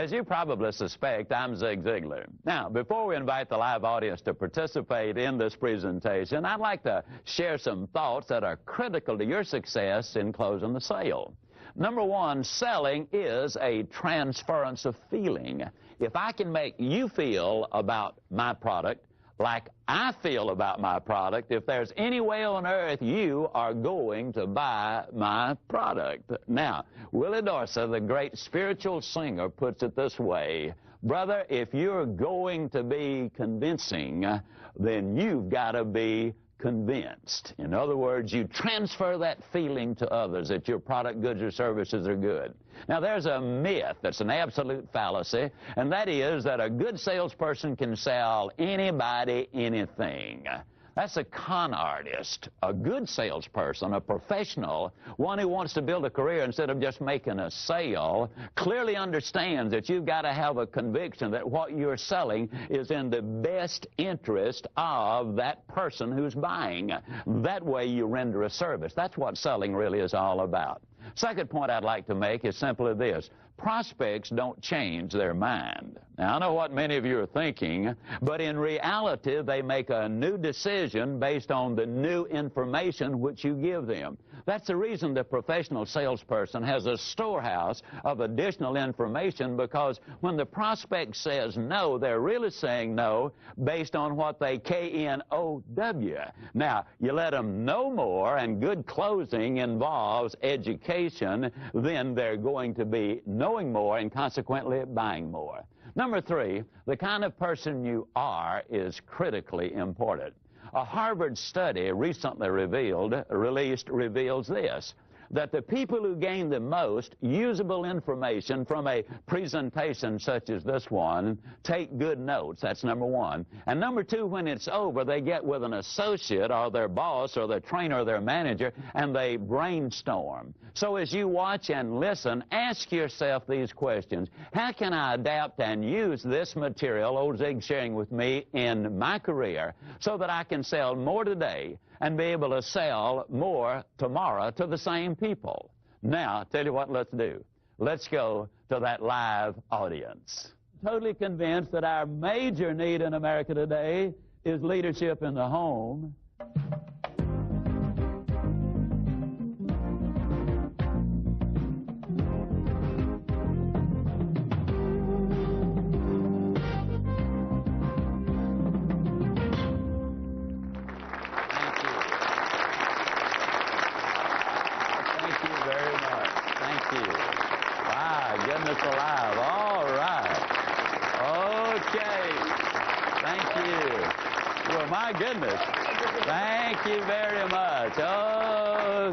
As you probably suspect, I'm Zig Ziglar. Now, before we invite the live audience to participate in this presentation, I'd like to share some thoughts that are critical to your success in closing the sale. Number one, selling is a transference of feeling. If I can make you feel about my product like I feel about my product, if there's any way on earth you are going to buy my product. Now, Willie Dorsey, the great spiritual singer, puts it this way: brother, if you're going to be convincing, then you've got to be convinced. In other words, you transfer that feeling to others that your product, goods, or services are good. Now, there's a myth that's an absolute fallacy, and that is that a good salesperson can sell anybody anything. That's a con artist. A good salesperson, a professional, one who wants to build a career instead of just making a sale, clearly understands that you've got to have a conviction that what you're selling is in the best interest of that person who's buying. That way you render a service. That's what selling really is all about. Second point I'd like to make is simply this: prospects don't change their mind. Now, I know what many of you are thinking, but in reality, they make a new decision based on the new information which you give them. That's the reason the professional salesperson has a storehouse of additional information, because when the prospect says no, they're really saying no based on what they K-N-O-W. Now, you let them know more, and good closing involves education, then they're going to be knowing more and consequently buying more. Number three, the kind of person you are is critically important. A Harvard study recently reveals this: that the people who gain the most usable information from a presentation such as this one take good notes. That's number one. And number two, when it's over, they get with an associate or their boss or their trainer or their manager, and they brainstorm. So as you watch and listen, ask yourself these questions: how can I adapt and use this material old Zig's sharing with me in my career so that I can sell more today and be able to sell more tomorrow to the same people? Now, tell you what, let's do. Let's go to that live audience. Totally convinced that our major need in America today is leadership in the home. Goodness alive. All right. Okay. Thank you. Well, my goodness. Thank you very much.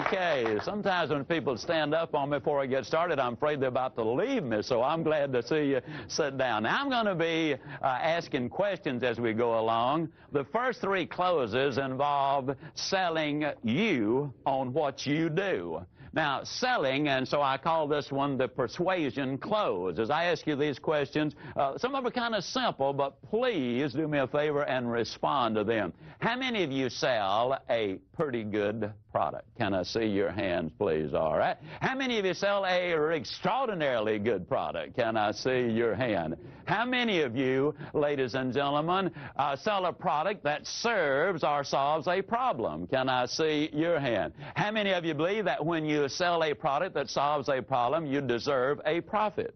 Okay. Sometimes when people stand up on me before I get started, I'm afraid they're about to leave me, so I'm glad to see you sit down. Now, I'm going to be asking questions as we go along. The first three closes involve selling you on what you do. Now, selling, and so I call this one the persuasion close. As I ask you these questions, some of them are kind of simple, but please do me a favor and respond to them. How many of you sell a pretty good product? Can I see your hands, please? All right. How many of you sell a extraordinarily good product? Can I see your hand? How many of you, ladies and gentlemen, sell a product that serves or solves a problem? Can I see your hand? How many of you believe that when you sell a product that solves a problem, you deserve a profit?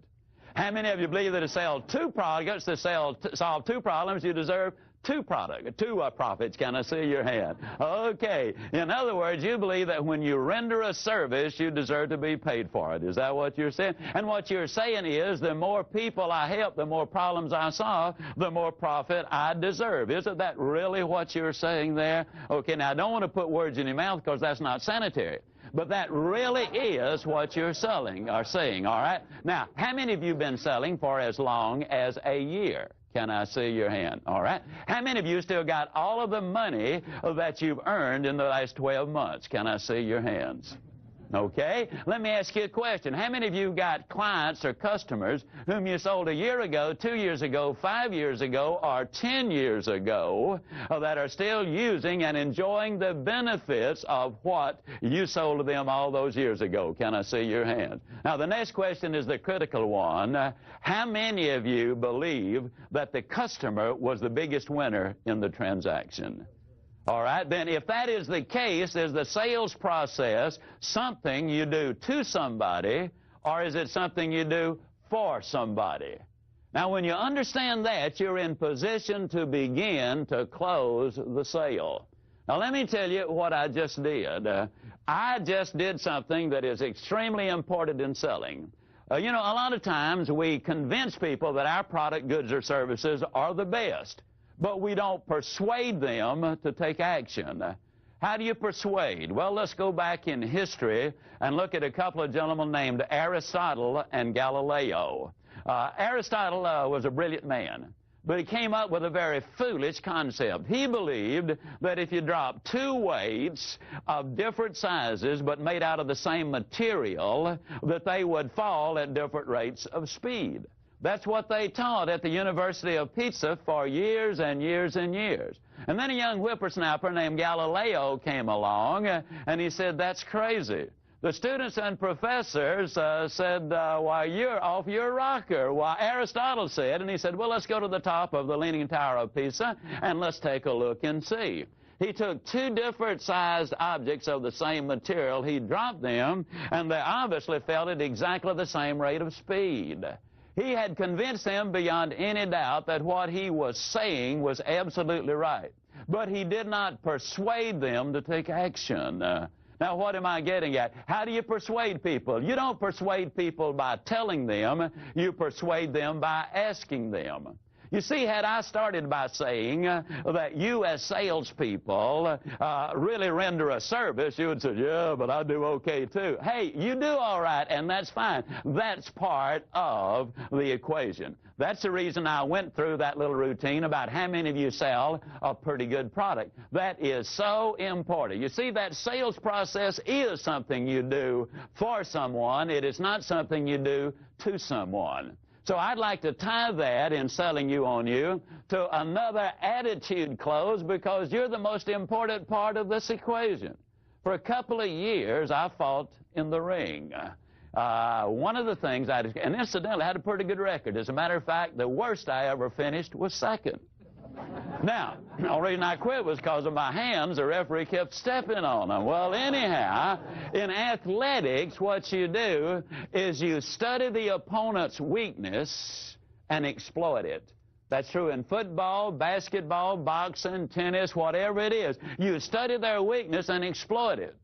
How many of you believe that to sell two products that solve two problems, you deserve two profits? Can I see your hand? Okay. In other words, you believe that when you render a service, you deserve to be paid for it. Is that what you're saying? And what you're saying is, the more people I help, the more problems I solve, the more profit I deserve. Isn't that really what you're saying there? Okay, now I don't want to put words in your mouth because that's not sanitary. But that really is what you're selling or saying, all right? Now, how many of you have been selling for as long as a year? Can I see your hand? All right. How many of you still got all of the money that you've earned in the last 12 months? Can I see your hands? Okay? Let me ask you a question. How many of you got clients or customers whom you sold a year ago, 2 years ago, 5 years ago, or 10 years ago that are still using and enjoying the benefits of what you sold to them all those years ago? Can I see your hand? Now, the next question is the critical one. How many of you believe that the customer was the biggest winner in the transaction? All right, then if that is the case, is the sales process something you do to somebody, or is it something you do for somebody? Now, when you understand that, you're in position to begin to close the sale. Now, let me tell you what I just did. I just did something that is extremely important in selling. You know, a lot of times we convince people that our product, goods, or services are the best, but we don't persuade them to take action. How do you persuade? Well, let's go back in history and look at a couple of gentlemen named Aristotle and Galileo. Aristotle was a brilliant man, but he came up with a very foolish concept. He believed that if you dropped two weights of different sizes but made out of the same material, that they would fall at different rates of speed. That's what they taught at the University of Pisa for years and years and years. And then a young whippersnapper named Galileo came along, and he said, that's crazy. The students and professors said, why, you're off your rocker. Why, Aristotle said, and he said, well, let's go to the top of the Leaning Tower of Pisa, and let's take a look and see. He took two different sized objects of the same material, he dropped them, and they obviously fell at exactly the same rate of speed. He had convinced them beyond any doubt that what he was saying was absolutely right. But he did not persuade them to take action. Now, what am I getting at? How do you persuade people? You don't persuade people by telling them. You persuade them by asking them. You see, had I started by saying that you as salespeople really render a service, you would say, yeah, but I do okay too. Hey, you do all right, and that's fine. That's part of the equation. That's the reason I went through that little routine about how many of you sell a pretty good product. That is so important. You see, that sales process is something you do for someone. It is not something you do to someone. So I'd like to tie that in selling you on you to another attitude close, because you're the most important part of this equation. For a couple of years, I fought in the ring. One of the things and incidentally, I had a pretty good record. As a matter of fact, the worst I ever finished was second. Now, the only reason I quit was because of my hands. The referee kept stepping on them. Well, anyhow, in athletics, what you do is you study the opponent's weakness and exploit it. That's true in football, basketball, boxing, tennis, whatever it is. You study their weakness and exploit it.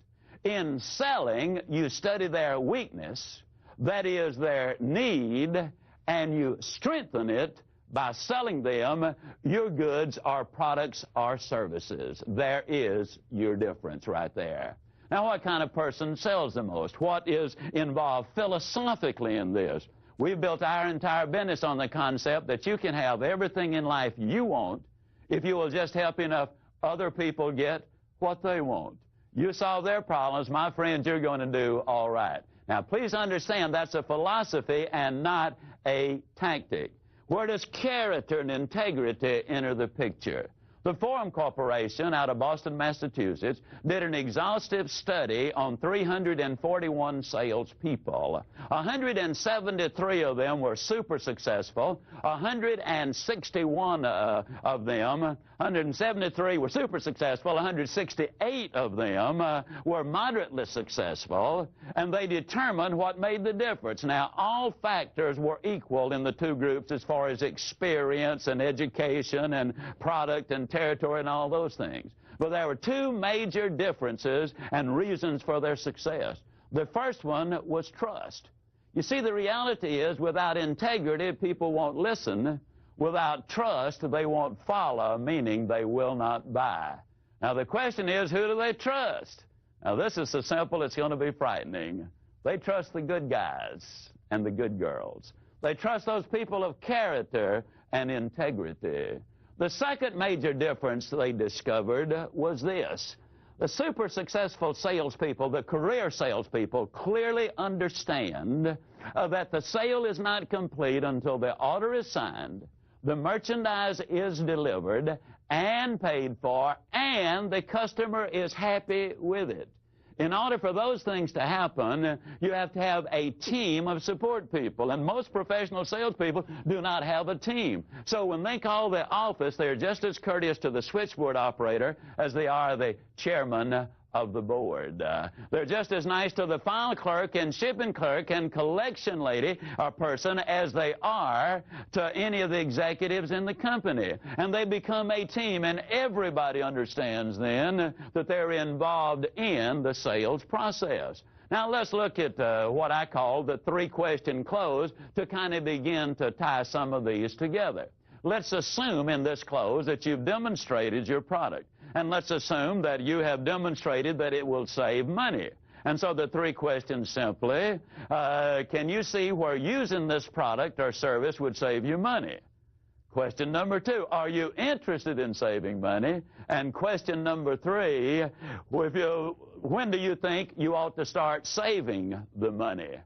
In selling, you study their weakness, that is their need, and you strengthen it by selling them your goods or products or services. There is your difference right there. Now, what kind of person sells the most? What is involved philosophically in this? We've built our entire business on the concept that you can have everything in life you want if you will just help enough other people get what they want. You solve their problems, my friends, you're going to do all right. Now, please understand that's a philosophy and not a tactic. Where does character and integrity enter the picture? The Forum Corporation out of Boston, Massachusetts, did an exhaustive study on 341 salespeople. 173 of them were super successful. 161 of them, 173 were super successful. 168 of them were moderately successful, and they determined what made the difference. Now, all factors were equal in the two groups as far as experience and education and product and territory and all those things. But there were two major differences and reasons for their success. The first one was trust. You see, the reality is without integrity, people won't listen. Without trust, they won't follow, meaning they will not buy. Now, the question is, who do they trust? Now, this is so simple, it's going to be frightening. They trust the good guys and the good girls. They trust those people of character and integrity. The second major difference they discovered was this. the super successful salespeople, the career salespeople, clearly understand that the sale is not complete until the order is signed, the merchandise is delivered and paid for, and the customer is happy with it. In order for those things to happen, you have to have a team of support people, and most professional salespeople do not have a team. So when they call the office, they're just as courteous to the switchboard operator as they are the chairman of the board. They're just as nice to the file clerk and shipping clerk and collection lady or person as they are to any of the executives in the company. And they become a team, and everybody understands then that they're involved in the sales process. Now let's look at what I call the three-question close to kind of begin to tie some of these together. Let's assume in this close that you've demonstrated your product. And let's assume that you have demonstrated that it will save money. And so the three questions simply, can you see where using this product or service would save you money? Question number two, are you interested in saving money? And question number three, when do you think you ought to start saving the money?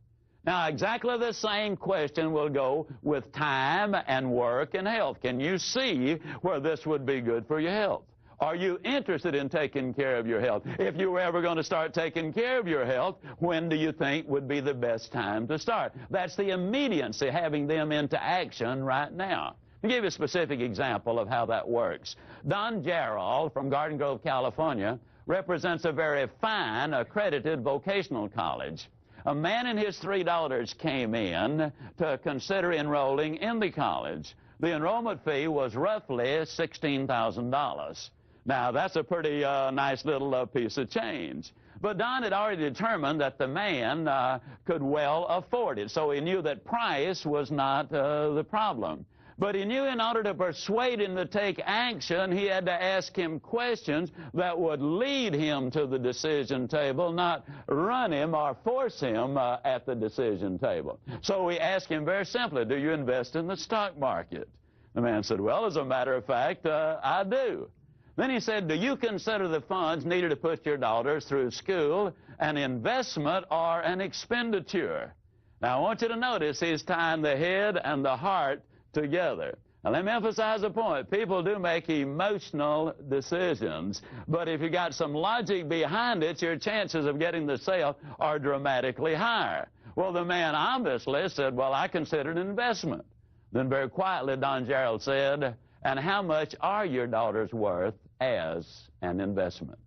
Now, exactly the same question will go with time and work and health. Can you see where this would be good for your health? Are you interested in taking care of your health? If you were ever going to start taking care of your health, when do you think would be the best time to start? That's the immediacy, having them into action right now. To give you a specific example of how that works, Don Gerald from Garden Grove, California, represents a very fine, accredited vocational college. A man and his three daughters came in to consider enrolling in the college. The enrollment fee was roughly $16,000. Now, that's a pretty nice little piece of change. But Don had already determined that the man could well afford it, so he knew that price was not the problem. But he knew in order to persuade him to take action, he had to ask him questions that would lead him to the decision table, not run him or force him at the decision table. So we asked him very simply, do you invest in the stock market? The man said, well, as a matter of fact, I do. Then he said, do you consider the funds needed to put your daughters through school an investment or an expenditure? Now, I want you to notice he's tying the head and the heart together. Now, let me emphasize a point. People do make emotional decisions, but if you got some logic behind it, your chances of getting the sale are dramatically higher. Well, the man obviously said, well, I consider it an investment. Then very quietly, Don Gerald said, and how much are your daughters worth as an investment?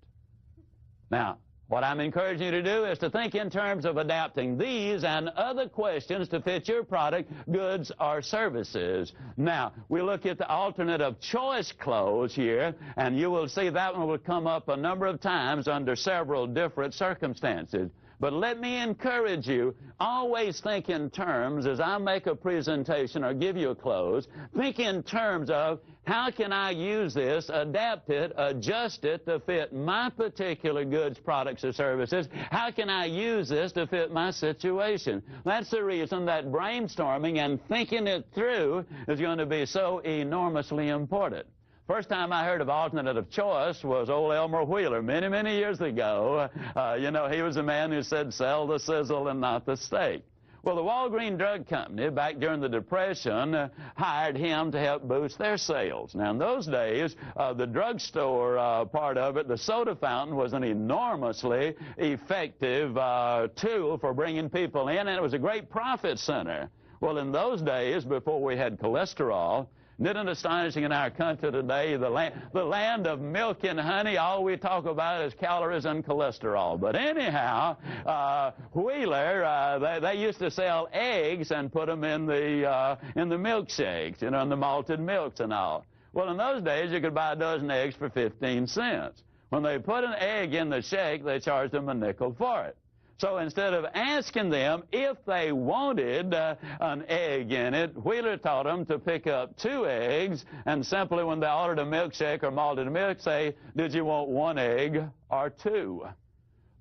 Now, what I'm encouraging you to do is to think in terms of adapting these and other questions to fit your product, goods, or services. Now, we look at the alternate of choice close here, and you will see that one will come up a number of times under several different circumstances. But let me encourage you, always think in terms, as I make a presentation or give you a close, think in terms of how can I use this, adapt it, adjust it to fit my particular goods, products, or services? How can I use this to fit my situation? That's the reason that brainstorming and thinking it through is going to be so enormously important. First time I heard of alternate of choice was old Elmer Wheeler many, many years ago. You know, he was the man who said, sell the sizzle and not the steak. Well, the Walgreens Drug Company, back during the Depression, hired him to help boost their sales. Now, in those days, the drugstore part of it, the soda fountain, was an enormously effective tool for bringing people in, and it was a great profit center. Well, in those days, before we had cholesterol, isn't it astonishing in our country today, the land of milk and honey, all we talk about is calories and cholesterol. But anyhow, Wheeler, they used to sell eggs and put them in the milkshakes, you know, in the malted milks and all. Well, in those days, you could buy a dozen eggs for 15 cents. When they put an egg in the shake, they charged them a nickel for it. So instead of asking them if they wanted an egg in it, Wheeler taught them to pick up 2 eggs and simply when they ordered a milkshake or malted milk, say, did you want 1 egg or 2?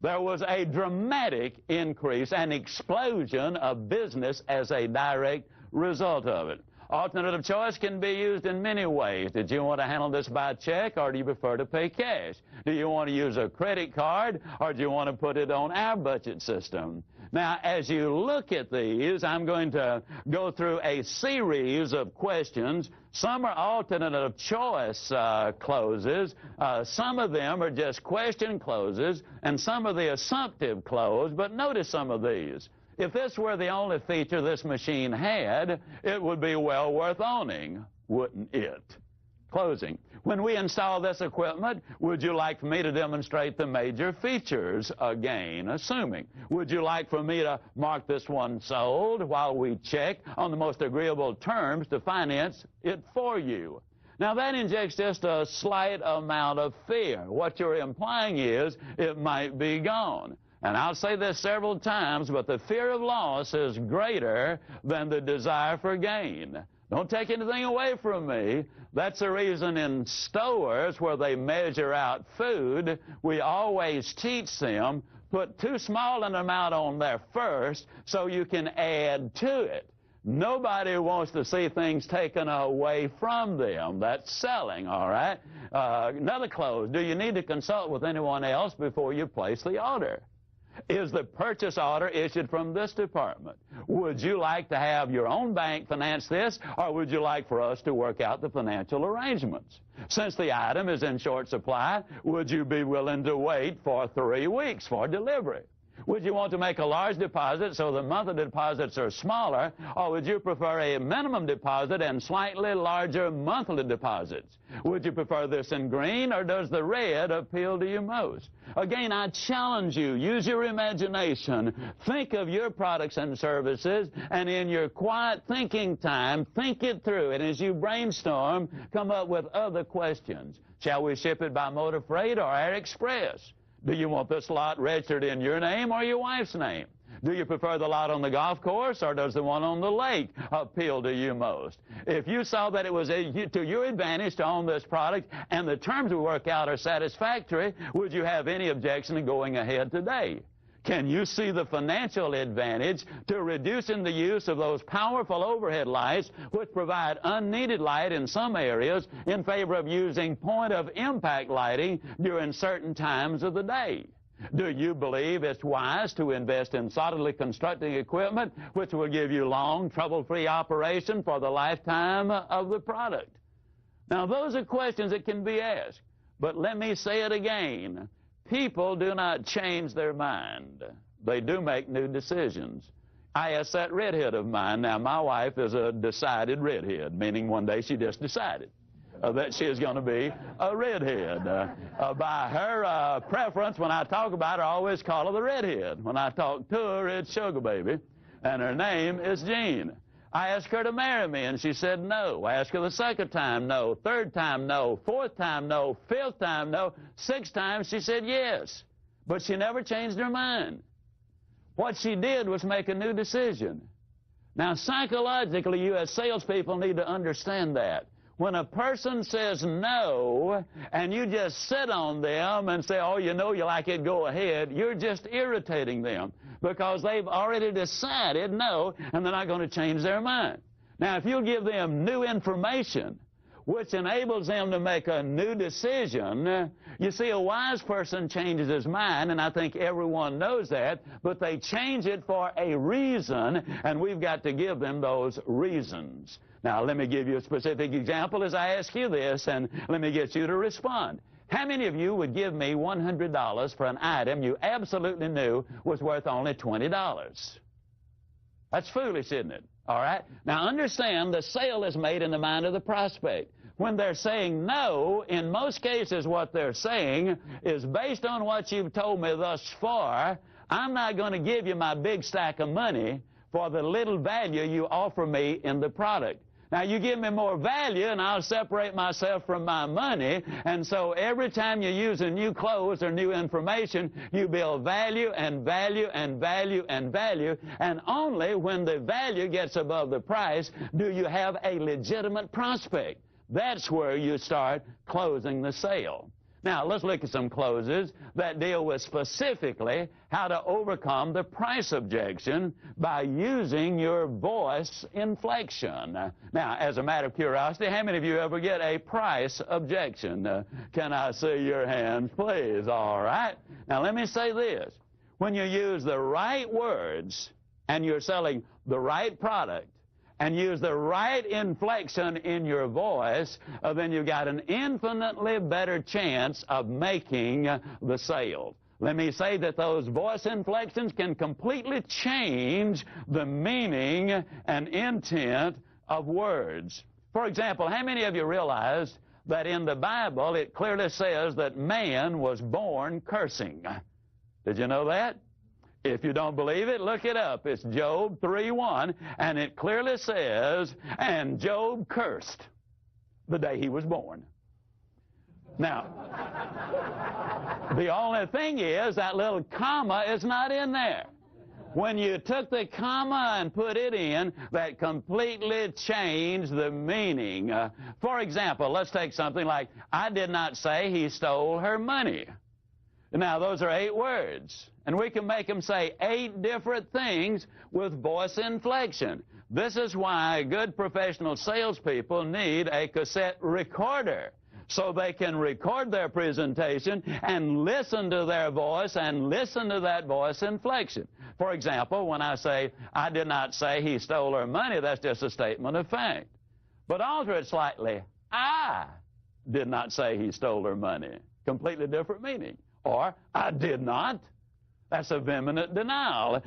There was a dramatic increase, an explosion of business as a direct result of it. Alternative choice can be used in many ways. Did you want to handle this by check, or do you prefer to pay cash? Do you want to use a credit card, or do you want to put it on our budget system? Now, as you look at these, I'm going to go through a series of questions. Some are alternative choice closes. Some of them are just question closes, and some are the assumptive close. But notice some of these. If this were the only feature this machine had, it would be well worth owning, wouldn't it? Closing. When we install this equipment, would you like for me to demonstrate the major features again? Assuming. Would you like for me to mark this one sold while we check on the most agreeable terms to finance it for you? Now, that injects just a slight amount of fear. What you're implying is it might be gone. And I'll say this several times, but the fear of loss is greater than the desire for gain. Don't take anything away from me. That's the reason in stores where they measure out food, we always teach them, put too small an amount on there first so you can add to it. Nobody wants to see things taken away from them. That's selling, all right? Another close. Do you need to consult with anyone else before you place the order? Is the purchase order issued from this department? Would you like to have your own bank finance this, or would you like for us to work out the financial arrangements? Since the item is in short supply, would you be willing to wait for 3 weeks for delivery? Would you want to make a large deposit so the monthly deposits are smaller, or would you prefer a minimum deposit and slightly larger monthly deposits? Would you prefer this in green, or does the red appeal to you most? Again, I challenge you, use your imagination. Think of your products and services, and in your quiet thinking time, think it through. And as you brainstorm, come up with other questions. Shall we ship it by motor freight or air express? Do you want this lot registered in your name or your wife's name? Do you prefer the lot on the golf course, or does the one on the lake appeal to you most? If you saw that it was to your advantage to own this product and the terms we work out are satisfactory, would you have any objection to going ahead today? Can you see the financial advantage to reducing the use of those powerful overhead lights which provide unneeded light in some areas in favor of using point-of-impact lighting during certain times of the day? Do you believe it's wise to invest in solidly constructing equipment which will give you long, trouble-free operation for the lifetime of the product? Now, those are questions that can be asked, but let me say it again. People do not change their mind. They do make new decisions. I asked that redhead of mine. Now, my wife is a decided redhead, meaning one day she just decided that she is going to be a redhead. By her preference, when I talk about her, I always call her the redhead. When I talk to her, it's Sugar Baby, and her name is Jean. I asked her to marry me, and she said no. I asked her the second time, no. Third time, no. Fourth time, no. Fifth time, no. Sixth time, she said yes. But she never changed her mind. What she did was make a new decision. Now, psychologically, you as salespeople need to understand that. When a person says no, and you just sit on them and say, oh, you know you like it, go ahead, you're just irritating them because they've already decided no, and they're not going to change their mind. Now, if you give them new information, which enables them to make a new decision, you see, a wise person changes his mind, and I think everyone knows that, but they change it for a reason, and we've got to give them those reasons. Now, let me give you a specific example as I ask you this, and let me get you to respond. How many of you would give me $100 for an item you absolutely knew was worth only $20? That's foolish, isn't it? All right? Now, understand the sale is made in the mind of the prospect. When they're saying no, in most cases what they're saying is based on what you've told me thus far, I'm not going to give you my big stack of money for the little value you offer me in the product. Now, you give me more value, and I'll separate myself from my money. And so every time you use a new clothes or new information, you build value and value and value and value. And only when the value gets above the price do you have a legitimate prospect. That's where you start closing the sale. Now, let's look at some closes that deal with specifically how to overcome the price objection by using your voice inflection. Now, as a matter of curiosity, how many of you ever get a price objection? Can I see your hands, please? All right. Now, let me say this. When you use the right words and you're selling the right product, and use the right inflection in your voice, then you've got an infinitely better chance of making the sale. Let me say that those voice inflections can completely change the meaning and intent of words. For example, how many of you realize that in the Bible it clearly says that man was born cursing? Did you know that? If you don't believe it, look it up. It's Job 3:1, and it clearly says, and Job cursed the day he was born. Now, the only thing is that little comma is not in there. When you took the comma and put it in, that completely changed the meaning. For example, let's take something like, I did not say he stole her money. Now, those are 8 words, and we can make them say 8 different things with voice inflection. This is why good professional salespeople need a cassette recorder, so they can record their presentation and listen to their voice and listen to that voice inflection. For example, when I say, I did not say he stole her money, that's just a statement of fact. But alter it slightly, I did not say he stole her money. Completely different meaning. Or, I did not. That's a vehement denial.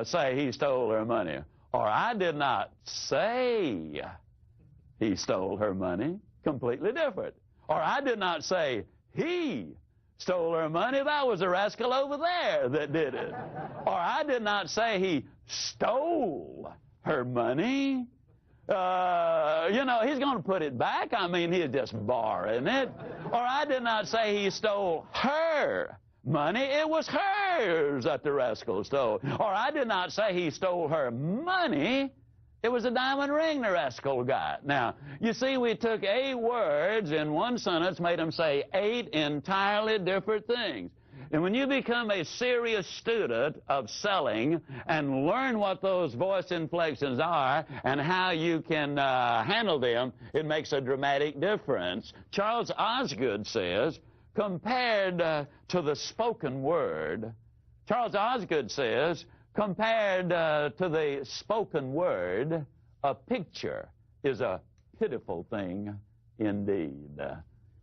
Say he stole her money. Or, I did not say he stole her money. Completely different. Or, I did not say he stole her money. That was a rascal over there that did it. Or, I did not say he stole her money. You know, he's going to put it back. I mean, he's just borrowing it. Or I did not say he stole her money. It was hers that the rascal stole. Or I did not say he stole her money. It was a diamond ring the rascal got. Now, you see, we took 8 words in one sentence, made them say 8 entirely different things. And when you become a serious student of selling and learn what those voice inflections are and how you can handle them, it makes a dramatic difference. Charles Osgood says, compared to the spoken word, Charles Osgood says, compared to the spoken word, a picture is a pitiful thing indeed.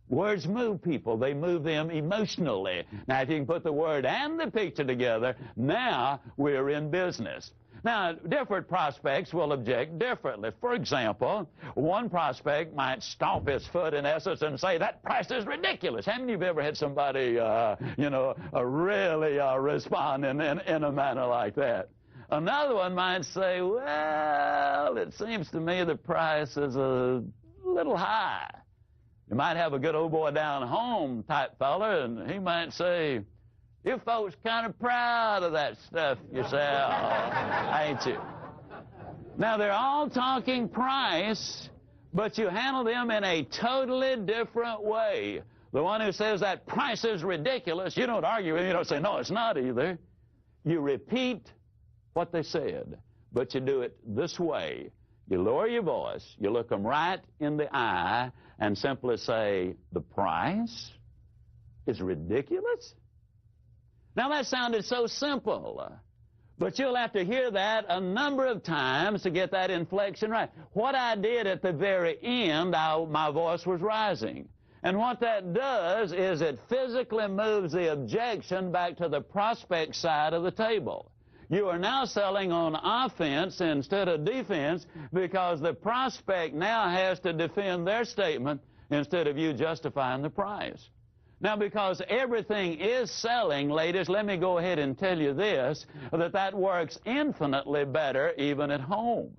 Words move people. They move them emotionally. Now, if you can put the word and the picture together, now we're in business. Now, different prospects will object differently. For example, one prospect might stomp his foot in essence and say, that price is ridiculous. How many of you ever had somebody, really respond in a manner like that? Another one might say, well, it seems to me the price is a little high. You might have a good old boy down home type fella, and he might say, you folks kind of proud of that stuff you sell, ain't you? Now, they're all talking price, but you handle them in a totally different way. The one who says that price is ridiculous, you don't argue with him. You don't say, no, it's not either. You repeat what they said, but you do it this way. You lower your voice, you look them right in the eye, and simply say, the price is ridiculous? Now, that sounded so simple, but you'll have to hear that a number of times to get that inflection right. What I did at the very end, my voice was rising. And what that does is it physically moves the objection back to the prospect side of the table. You are now selling on offense instead of defense because the prospect now has to defend their statement instead of you justifying the price. Now, because everything is selling, ladies, let me go ahead and tell you this, that works infinitely better even at home.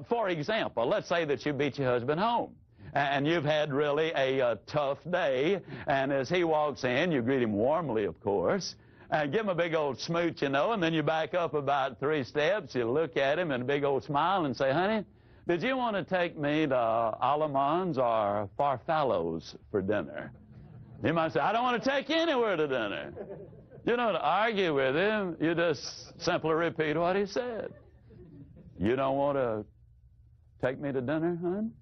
For example, let's say that you beat your husband home, and you've had really a tough day, and as he walks in, you greet him warmly, of course, and give him a big old smooch, and then you back up about 3 steps, you look at him and a big old smile and say, honey, did you want to take me to Alamans or Farfallo's for dinner? He might say, I don't want to take you anywhere to dinner. You don't argue with him. You just simply repeat what he said. You don't want to take me to dinner, hon?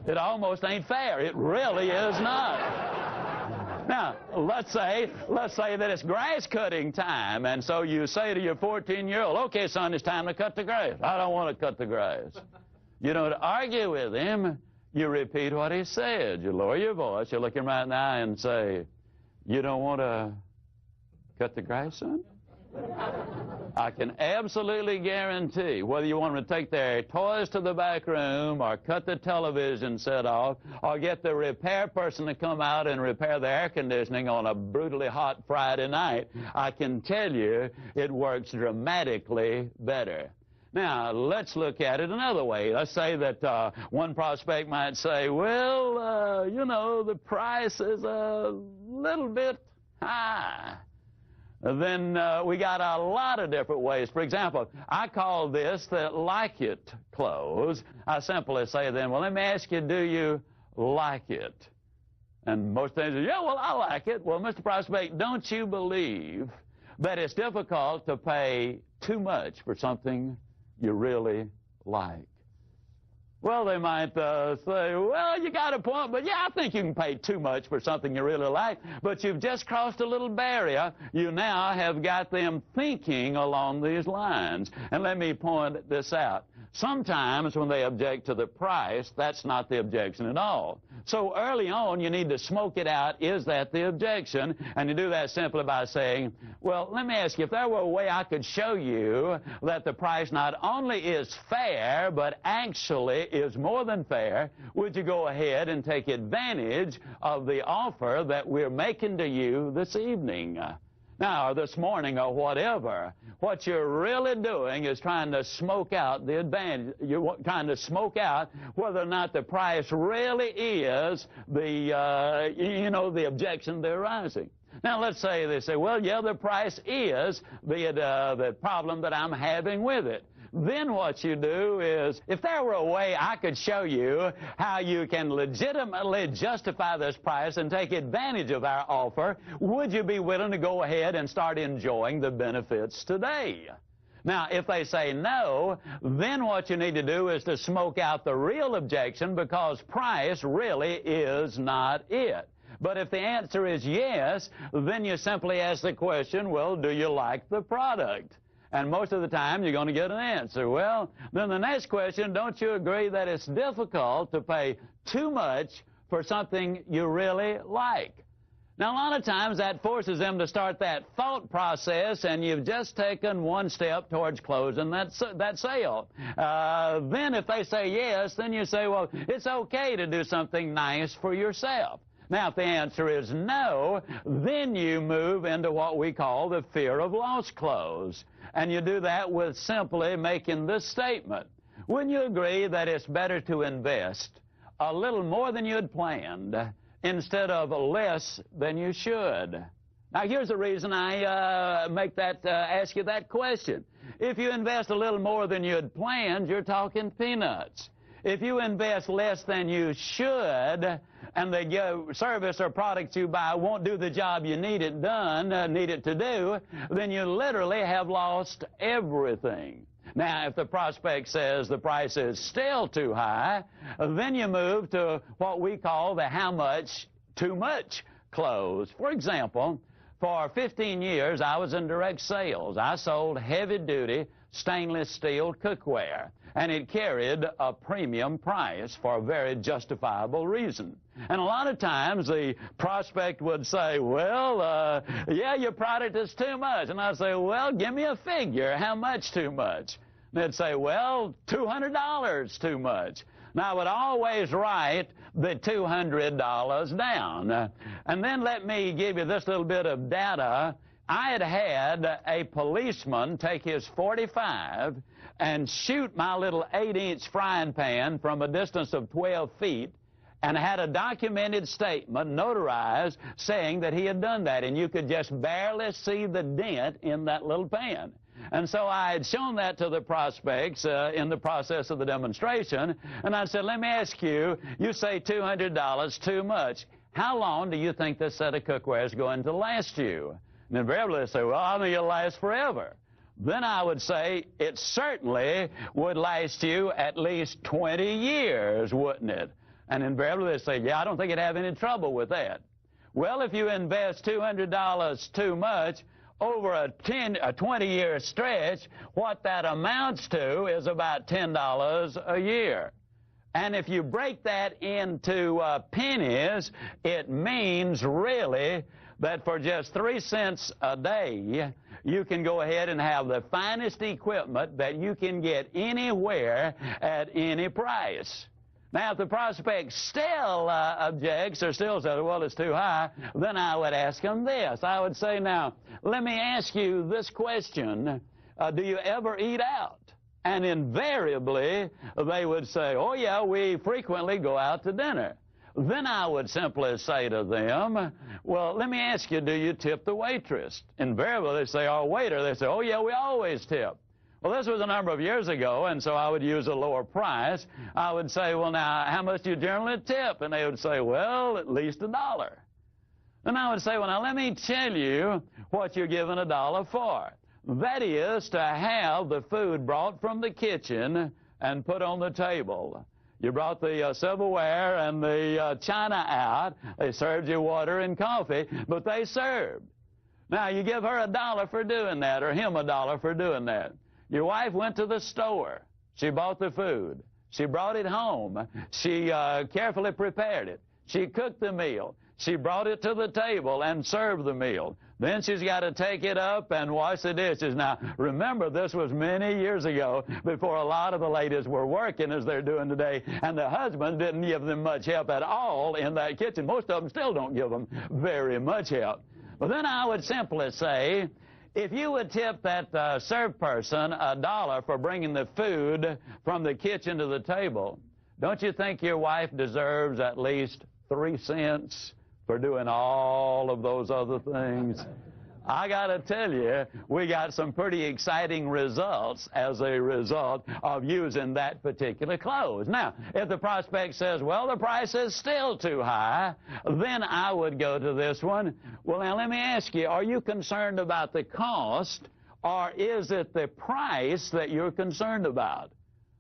It almost ain't fair. It really is not. Now, let's say that it's grass cutting time, and so you say to your 14-year-old, okay, son, it's time to cut the grass. I don't want to cut the grass. You don't argue with him. You repeat what he said. You lower your voice. You look him right in the eye and say, you don't want to cut the grass, son? I can absolutely guarantee, whether you want them to take their toys to the back room or cut the television set off or get the repair person to come out and repair the air conditioning on a brutally hot Friday night, I can tell you it works dramatically better. Now, let's look at it another way. Let's say that one prospect might say, well, you know, the price is a little bit high. Then we got a lot of different ways. For example, I call this the like it close. I simply say then, well, let me ask you, do you like it? And most things are, yeah, well, I like it. Well, Mr. Prospect, don't you believe that it's difficult to pay too much for something you really like? Well, they might say, well, you got a point, but yeah, I think you can pay too much for something you really like. But you've just crossed a little barrier. You now have got them thinking along these lines. And let me point this out. Sometimes when they object to the price, that's not the objection at all. So early on, you need to smoke it out. Is that the objection? And you do that simply by saying, well, let me ask you, if there were a way I could show you that the price not only is fair, but actually is more than fair, would you go ahead and take advantage of the offer that we're making to you this evening? Now, or this morning, or whatever. What you're really doing is trying to smoke out the advantage. You're trying to smoke out whether or not the price really is the, the objection they're raising. Now, let's say they say, well, yeah, the price is the problem that I'm having with it. Then what you do is, if there were a way I could show you how you can legitimately justify this price and take advantage of our offer, would you be willing to go ahead and start enjoying the benefits today? Now, if they say no, then what you need to do is to smoke out the real objection, because price really is not it. But if the answer is yes, then you simply ask the question, well, do you like the product? And most of the time, you're going to get an answer. Well, then the next question, don't you agree that it's difficult to pay too much for something you really like? Now, a lot of times that forces them to start that thought process, and you've just taken one step towards closing that sale. Then if they say yes, then you say, well, it's okay to do something nice for yourself. Now, if the answer is no, then you move into what we call the fear of loss close. And you do that with simply making this statement. Wouldn't you agree that it's better to invest a little more than you had planned instead of less than you should? Now, here's the reason I ask you that question. If you invest a little more than you had planned, you're talking peanuts. If you invest less than you should, and the service or product you buy won't do the job you need it to do, then you literally have lost everything. Now, if the prospect says the price is still too high, then you move to what we call the how much too much close. For example, for 15 years, I was in direct sales. I sold heavy-duty stainless steel cookware, and it carried a premium price for a very justifiable reason. And a lot of times the prospect would say, well, yeah, your product is too much. And I'd say, well, give me a figure. How much too much? And they'd say, well, $200 too much. Now, I would always write the $200 down. And then let me give you this little bit of data. I had a policeman take his .45 and shoot my little 8-inch frying pan from a distance of 12 feet, and had a documented statement, notarized, saying that he had done that, and you could just barely see the dent in that little pan. And so I had shown that to the prospects in the process of the demonstration. And I said, let me ask you, you say $200 too much. How long do you think this set of cookware is going to last you? And invariably they say, well, I think it'll last forever. Then I would say it certainly would last you at least 20 years, wouldn't it? And invariably they say, yeah, I don't think you'd have any trouble with that. Well, if you invest $200 too much over a 20-year stretch, what that amounts to is about $10 a year. And if you break that into pennies, it means really that for just 3 cents a day, you can go ahead and have the finest equipment that you can get anywhere at any price. Now, if the prospect still objects or still says, well, it's too high, then I would ask him this. I would say, now, let me ask you this question. Do you ever eat out? And invariably, they would say, oh, yeah, we frequently go out to dinner. Then I would simply say to them, well, let me ask you, do you tip the waitress? Invariably, they say, our waiter. They say, oh, yeah, we always tip. Well, this was a number of years ago, and so I would use a lower price. I would say, well, now, how much do you generally tip? And they would say, well, at least $1. And I would say, well, now, let me tell you what you're giving $1 for. That is to have the food brought from the kitchen and put on the table. You brought the silverware and the china out. They served you water and coffee, but they served. Now, you give her $1 for doing that, or him $1 for doing that. Your wife went to the store. She bought the food. She brought it home. She carefully prepared it. She cooked the meal. She brought it to the table and served the meal. Then she's got to take it up and wash the dishes. Now, remember, this was many years ago before a lot of the ladies were working as they're doing today, and the husbands didn't give them much help at all in that kitchen. Most of them still don't give them very much help. But then I would simply say, if you would tip that served person $1 for bringing the food from the kitchen to the table, don't you think your wife deserves at least 3 cents for doing all of those other things? I got to tell you, we got some pretty exciting results as a result of using that particular clothes. Now, if the prospect says, well, the price is still too high, then I would go to this one. Well, now, let me ask you, are you concerned about the cost, or is it the price that you're concerned about?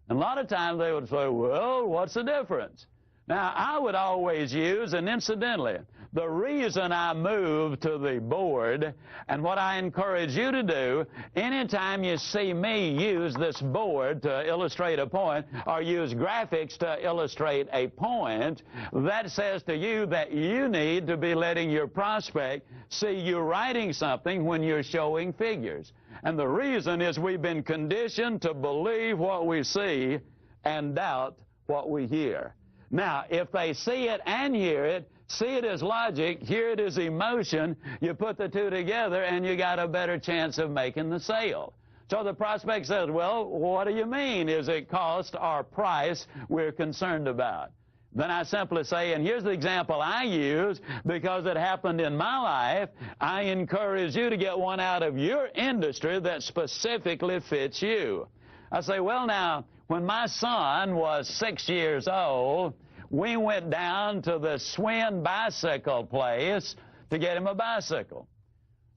And a lot of times they would say, well, what's the difference? Now, I would always use, and incidentally, the reason I moved to the board, and what I encourage you to do, anytime you see me use this board to illustrate a point, or use graphics to illustrate a point, that says to you that you need to be letting your prospect see you writing something when you're showing figures. And the reason is we've been conditioned to believe what we see and doubt what we hear. Now, if they see it and hear it, see it as logic, hear it as emotion, you put the two together and you got a better chance of making the sale. So the prospect says, well, what do you mean? Is it cost or price we're concerned about? Then I simply say, and here's the example I use because it happened in my life, I encourage you to get one out of your industry that specifically fits you. I say, well, now, when my son was 6 years old, we went down to the Swin bicycle place to get him a bicycle.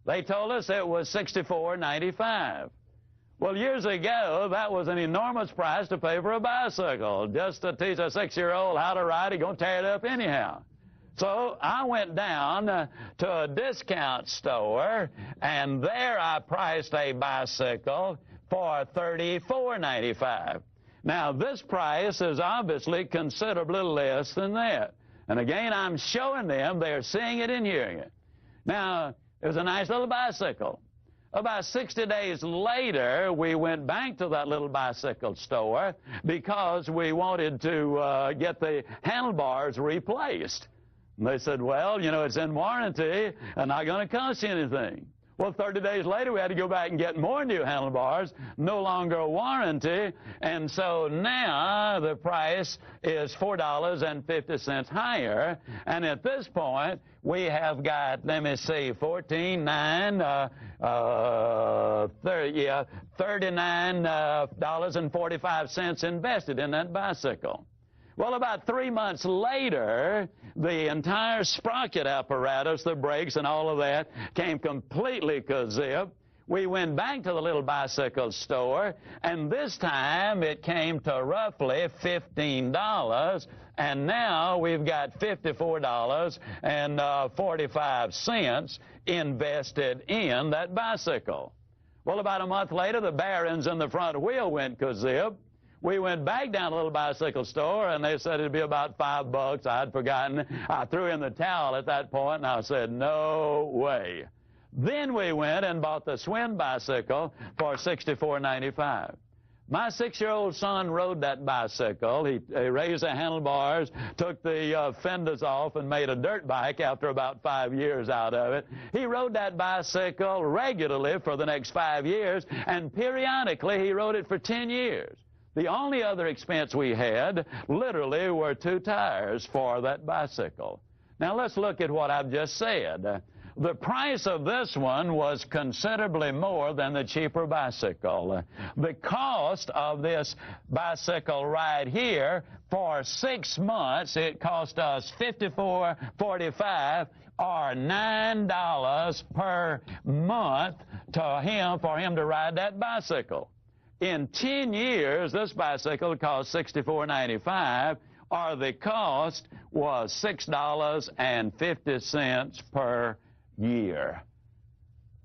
They told us it was $64.95. Well, years ago, that was an enormous price to pay for a bicycle. Just to teach a 6-year-old how to ride, he's going to tear it up anyhow. So I went down to a discount store, and there I priced a bicycle for $34.95. Now, this price is obviously considerably less than that. And again, I'm showing them they're seeing it and hearing it. Now, it was a nice little bicycle. About 60 days later, we went back to that little bicycle store because we wanted to get the handlebars replaced. And they said, well, you know, it's in warranty and not going to cost you anything. Well, 30 days later, we had to go back and get more new handlebars, no longer a warranty, and so now the price is $4.50 higher, and at this point, we have got, let me see, $39.45 invested in that bicycle. Well, about 3 months later, the entire sprocket apparatus, the brakes and all of that, came completely kazip. We went back to the little bicycle store, and this time it came to roughly $15, and now we've got $54.45 invested in that bicycle. Well, about a month later, the bearings in the front wheel went kazip. We went back down to the little bicycle store, and they said it'd be about $5. I'd forgotten. I threw in the towel at that point, and I said, no way. Then we went and bought the Swin bicycle for $64.95. My 6-year-old son rode that bicycle. He raised the handlebars, took the fenders off, and made a dirt bike after about 5 years out of it. He rode that bicycle regularly for the next 5 years, and periodically he rode it for 10 years. The only other expense we had, literally, were 2 tires for that bicycle. Now, let's look at what I've just said. The price of this one was considerably more than the cheaper bicycle. The cost of this bicycle right here, for 6 months, it cost us $54.45, or $9 per month for him to ride that bicycle. In 10 years, this bicycle cost $64.95, or the cost was $6.50 per year.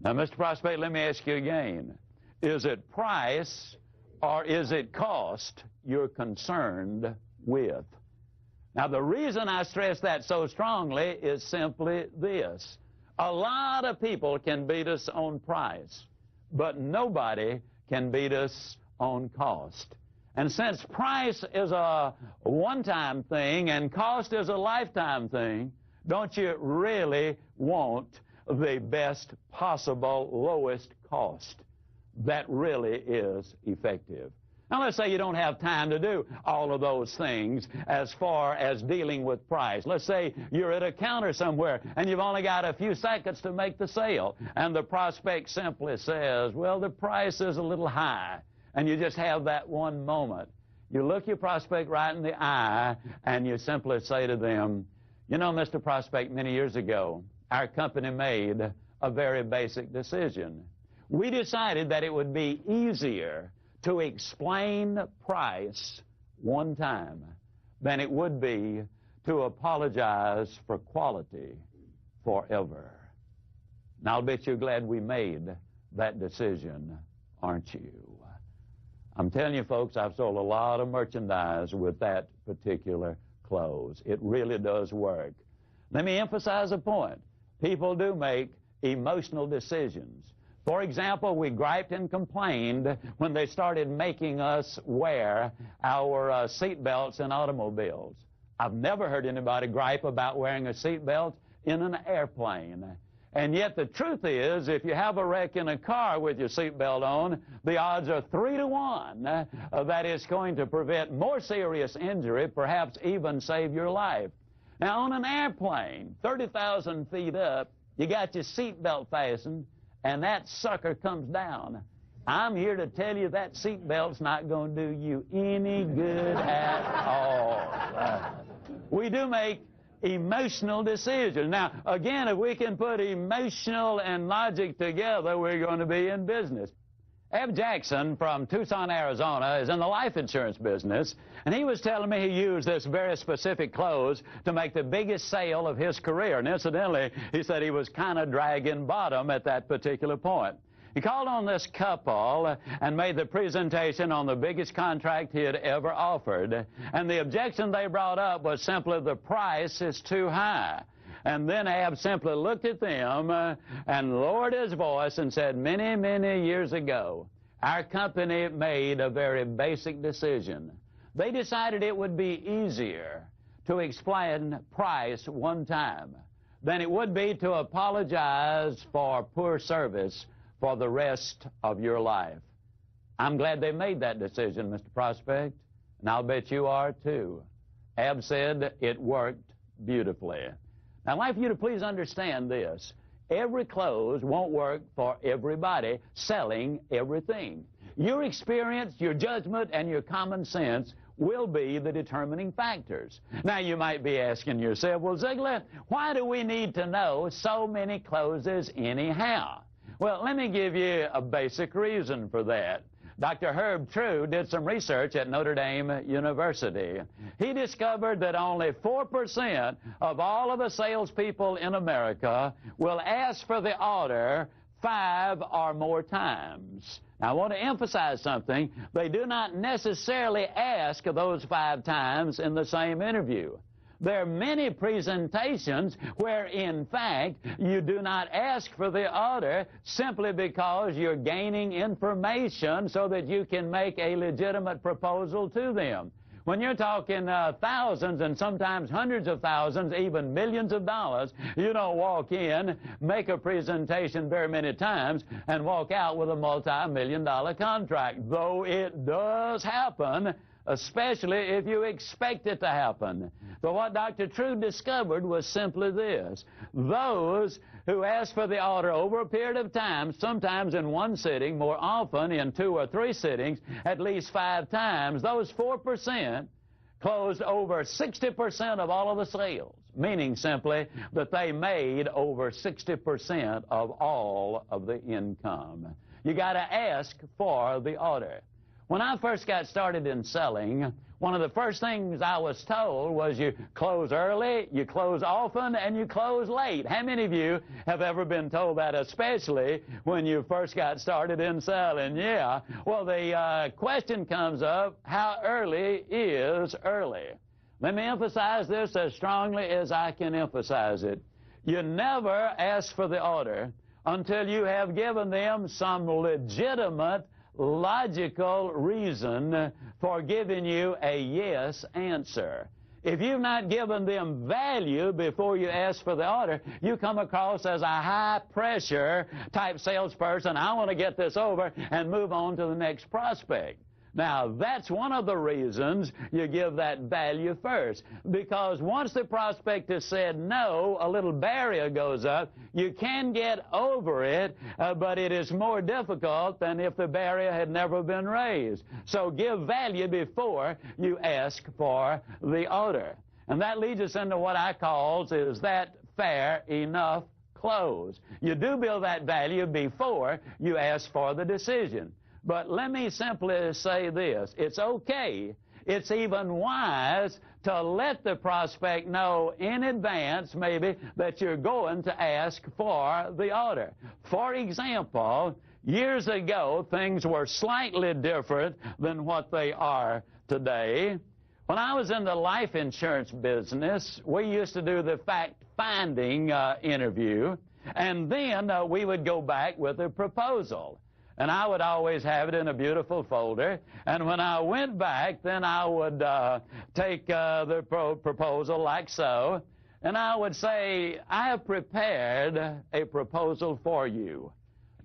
Now, Mr. Prospect, let me ask you again. Is it price or is it cost you're concerned with? Now, the reason I stress that so strongly is simply this. A lot of people can beat us on price, but nobody can beat us on cost. And since price is a one-time thing and cost is a lifetime thing, don't you really want the best possible lowest cost that really is effective? Now, let's say you don't have time to do all of those things as far as dealing with price. Let's say you're at a counter somewhere and you've only got a few seconds to make the sale, and the prospect simply says, well, the price is a little high, and you just have that one moment. You look your prospect right in the eye, and you simply say to them, you know, Mr. Prospect, many years ago, our company made a very basic decision. We decided that it would be easier to explain price one time than it would be to apologize for quality forever. Now, I'll bet you're glad we made that decision, aren't you? I'm telling you, folks, I've sold a lot of merchandise with that particular close. It really does work. Let me emphasize a point. People do make emotional decisions. For example, we griped and complained when they started making us wear our seat belts in automobiles. I've never heard anybody gripe about wearing a seat belt in an airplane. And yet the truth is, if you have a wreck in a car with your seat belt on, the odds are 3 to 1 that it's going to prevent more serious injury, perhaps even save your life. Now, on an airplane, 30,000 feet up, you got your seat belt fastened, and that sucker comes down. I'm here to tell you that seat belt's not going to do you any good at all. We do make emotional decisions. Now, again, if we can put emotional and logic together, we're going to be in business. Eb Jackson from Tucson, Arizona, is in the life insurance business, and he was telling me he used this very specific close to make the biggest sale of his career. And incidentally, he said he was kind of dragging bottom at that particular point. He called on this couple and made the presentation on the biggest contract he had ever offered. And the objection they brought up was simply the price is too high. And then Ab simply looked at them and lowered his voice and said, many, many years ago, our company made a very basic decision. They decided it would be easier to explain price one time than it would be to apologize for poor service for the rest of your life. I'm glad they made that decision, Mr. Prospect, and I'll bet you are too. Ab said it worked beautifully. Now, I'd like for you to please understand this. Every close won't work for everybody selling everything. Your experience, your judgment, and your common sense will be the determining factors. Now, you might be asking yourself, well, Ziglar, why do we need to know so many closes anyhow? Well, let me give you a basic reason for that. Dr. Herb True did some research at Notre Dame University. He discovered that only 4% of all of the salespeople in America will ask for the order 5 or more times. Now, I want to emphasize something. They do not necessarily ask those 5 times in the same interview. There are many presentations where, in fact, you do not ask for the order simply because you're gaining information so that you can make a legitimate proposal to them. When you're talking thousands and sometimes hundreds of thousands, even millions of dollars, you don't walk in, make a presentation very many times, and walk out with a multi-million-dollar contract, though it does happen, especially if you expect it to happen. But what Dr. True discovered was simply this. Those who ask for the order over a period of time, sometimes in one sitting, more often in 2 or 3 sittings, at least 5 times, those 4% closed over 60% of all of the sales, meaning simply that they made over 60% of all of the income. You got to ask for the order. When I first got started in selling, one of the first things I was told was you close early, you close often, and you close late. How many of you have ever been told that, especially when you first got started in selling? Yeah. Well, the question comes up, how early is early? Let me emphasize this as strongly as I can emphasize it. You never ask for the order until you have given them some legitimate, logical reason for giving you a yes answer. If you've not given them value before you ask for the order, you come across as a high-pressure type salesperson. I want to get this over and move on to the next prospect. Now, that's one of the reasons you give that value first, because once the prospect has said no, a little barrier goes up. You can get over it, but it is more difficult than if the barrier had never been raised. So give value before you ask for the order. And that leads us into what I call, is that fair enough close? You do build that value before you ask for the decision. But let me simply say this. It's okay, it's even wise to let the prospect know in advance, maybe, that you're going to ask for the order. For example, years ago, things were slightly different than what they are today. When I was in the life insurance business, we used to do the fact-finding interview, and then we would go back with a proposal. And I would always have it in a beautiful folder. And when I went back, then I would take the proposal like so, and I would say, I have prepared a proposal for you.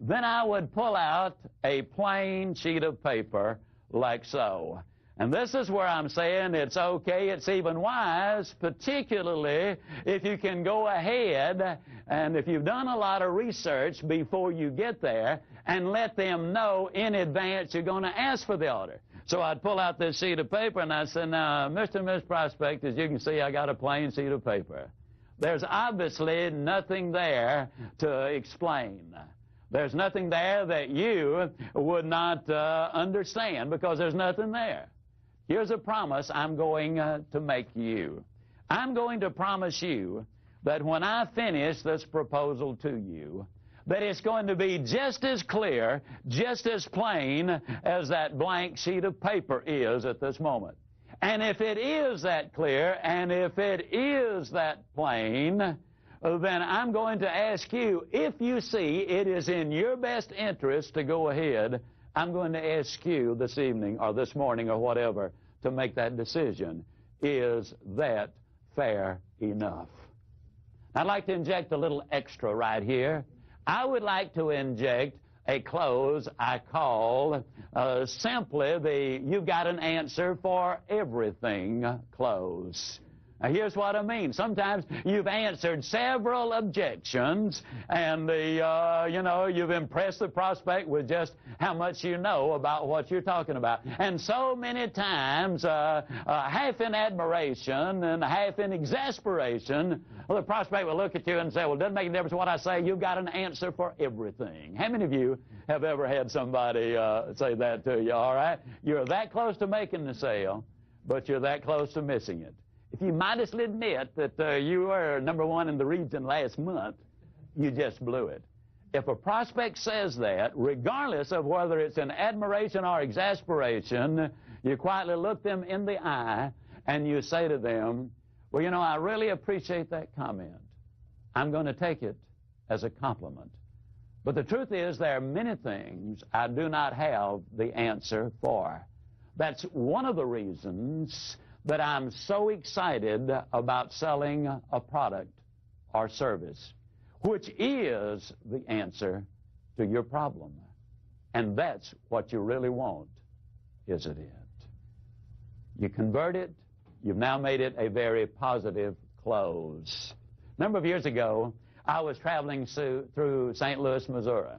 Then I would pull out a plain sheet of paper like so. And this is where I'm saying it's okay, it's even wise, particularly if you can go ahead and if you've done a lot of research before you get there, and let them know in advance you're going to ask for the order. So I'd pull out this sheet of paper and I'd say, now, Mr. and Ms. Prospect, as you can see, I got a plain sheet of paper. There's obviously nothing there to explain. There's nothing there that you would not understand because there's nothing there. Here's a promise I'm going to make you. I'm going to promise you that when I finish this proposal to you, that it's going to be just as clear, just as plain as that blank sheet of paper is at this moment. And if it is that clear, and if it is that plain, then I'm going to ask you, if you see it is in your best interest to go ahead, I'm going to ask you this evening or this morning or whatever to make that decision. Is that fair enough? I'd like to inject a little extra right here. I would like to inject a close I call simply the "you've got an answer for everything" close. Now, here's what I mean. Sometimes you've answered several objections, and you've impressed the prospect with just how much you know about what you're talking about. And so many times, half in admiration and half in exasperation, the prospect will look at you and say, well, it doesn't make a difference what I say. You've got an answer for everything. How many of you have ever had somebody say that to you? All right? You're that close to making the sale, but you're that close to missing it. If you modestly admit that you were number one in the region last month, you just blew it. If a prospect says that, regardless of whether it's in admiration or exasperation, you quietly look them in the eye and you say to them, well, you know, I really appreciate that comment. I'm going to take it as a compliment. But the truth is, there are many things I do not have the answer for. That's one of the reasons that I'm so excited about selling a product or service, which is the answer to your problem. And that's what you really want, isn't it? You convert it, you've now made it a very positive close. A number of years ago, I was traveling through St. Louis, Missouri.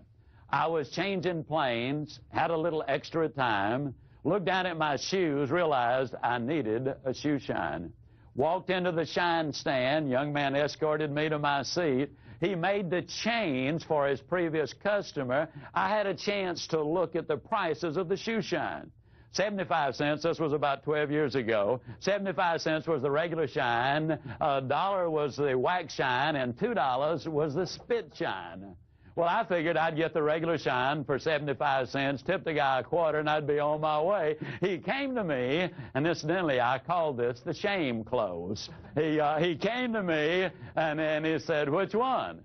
I was changing planes, had a little extra time, looked down at my shoes, realized I needed a shoe shine. Walked into the shine stand. Young man escorted me to my seat. He made the change for his previous customer. I had a chance to look at the prices of the shoe shine. 75 cents, this was about 12 years ago. 75 cents was the regular shine, $1 was the wax shine, and $2 was the spit shine. Well, I figured I'd get the regular shine for 75 cents, tip the guy a quarter, and I'd be on my way. He came to me, and incidentally, I called this the shame close. He came to me, and he said, which one?